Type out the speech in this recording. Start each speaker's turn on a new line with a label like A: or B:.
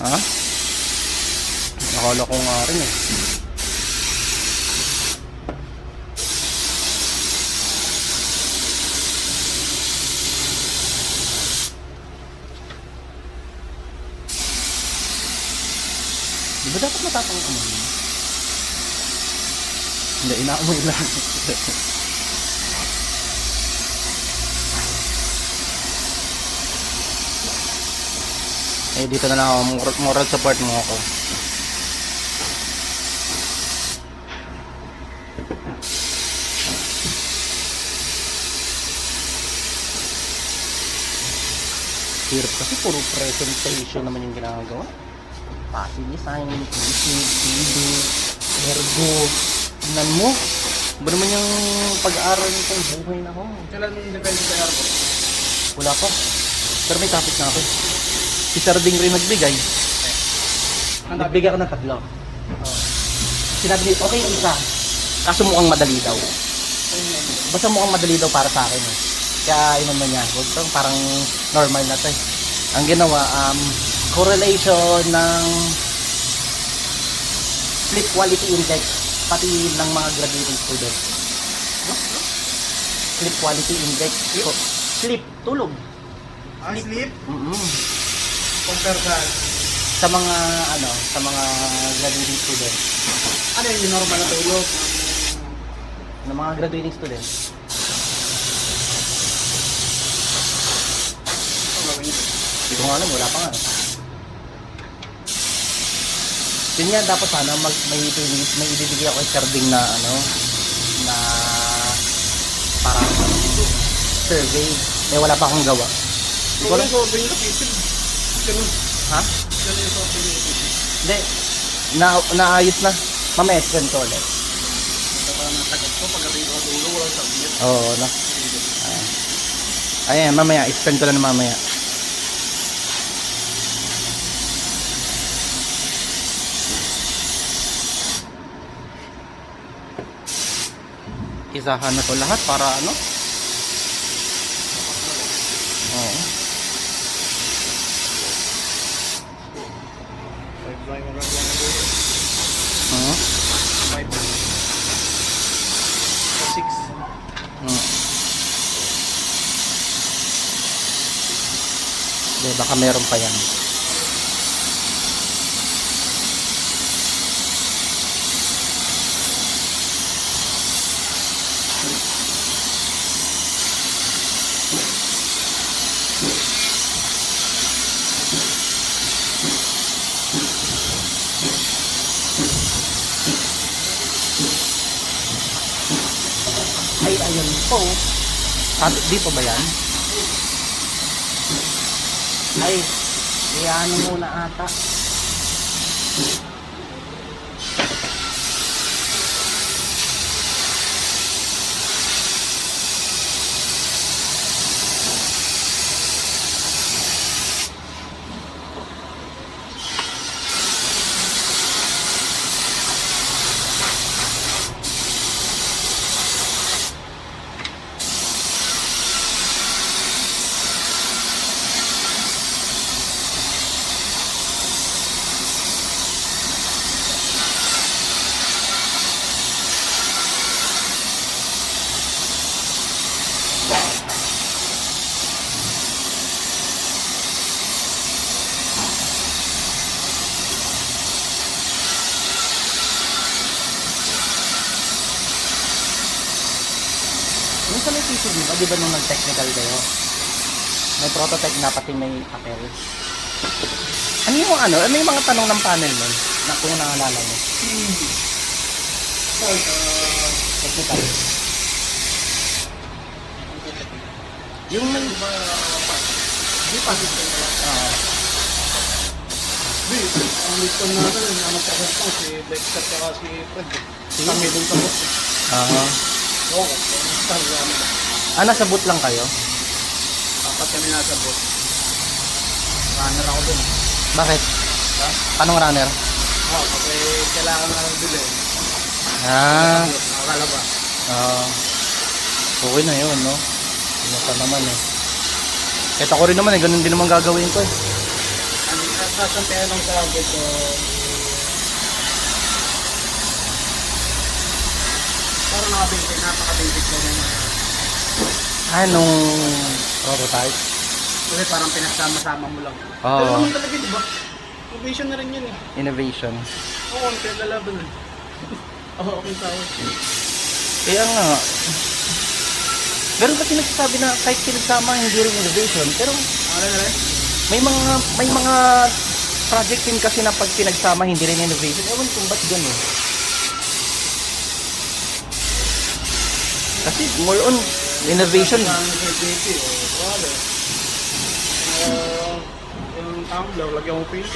A: Ha? Nakala ko nga rin eh. Di ba dapat matatangkan mo? Hindi, inaamoy lang. Eh, dito na lang ako. Moral support mo ako. Hirap kasi puro presentation naman yung ginagawa. Passive design, TV, ergo. Tingnan mo. Ba naman yung pag-aaral nitong buhay na ko?
B: Kailan mong depende sa ergo?
A: Wala pa. Pero may topic na ako. Si Sir Ding rin nagbigay. Nagbigay ako ng 3. Sinabi niya, okay yung isa. Kaso mukhang madali daw. Basta mukhang madali daw para sa akin eh. Kaya inon mo niya. Huwag to, parang normal na to eh. Ang ginawa, correlation ng sleep quality index pati ng mga graduating students. Sleep quality index. Sleep, tulog.
B: Sleep?
A: Compare sa mga sa mga graduating students.
B: Ano yung normal na tulog?
A: Ng mga graduating students. Hindi ko nga alam, wala pa nga. Yun nga, dapat sana may ibibigay ako kay Sir Ding na na parang survey. Eh wala pa akong gawa. Hindi ko alam.
B: Ganun.
A: Ha?
B: Ganun yung sobrang isip.
A: Hindi. Naayos na. Mamaya send ko ulit.
B: Parang natakot ko pag ating ko dulo, walang sabihin.
A: Oo, no? Ayan, mamaya. I-spend ko lang mamaya. Isahan na to lahat para ano? Oo.
B: Five mo lang lang na dulo.
A: Oo.
B: 5. O 6.
A: Oo. Hindi, baka meron pa yan. Ay, ayun po. Di pa ba yan? Ay, iyan muna ata. Minsan may PCB ba? Di ba nung nag-technical kayo? May prototype na pati may papel. Ano yung ano yung mga tanong ng panel nun? Na kung naalala mo? Technical. Yung may...
B: Di pa. Ang lito natin, ang magkakasang si Dexter kaya si Fred. Kami dun sa book. Oo,
A: nasa boot lang kayo?
B: apat kami nasa book. Runner ako dun.
A: Bakit?
B: Ha?
A: Anong runner?
B: Kasi kailangan nga ng bilhin.
A: Nakakalabas. Okay na yun, no? Ano pa naman eh. Kahit ako rin naman eh, ganun din naman gagawin ko eh.
B: Ano nakasampihan lang sa agad. So, parang napaka-basic lang yung
A: Anong prototype?
B: kasi parang pinagsama-sama mo lang.
A: Oo.
B: Pero naman talaga, di ba? Innovation na rin yun eh.
A: Innovation.
B: Oo, ang pinagalaban eh. Oo, akong tawag.
A: Kaya nga. Meron kasi nagsasabi na kahit pinagsama hindi rin innovation, pero
B: Ano na rin?
A: may mga project din kasi na pag pinagsama hindi rin innovation. Ewan kung ba't gano'n. Kasi more on innovation.
B: Ang sa JP, wala. Yung tumbler, lagyan mo paint.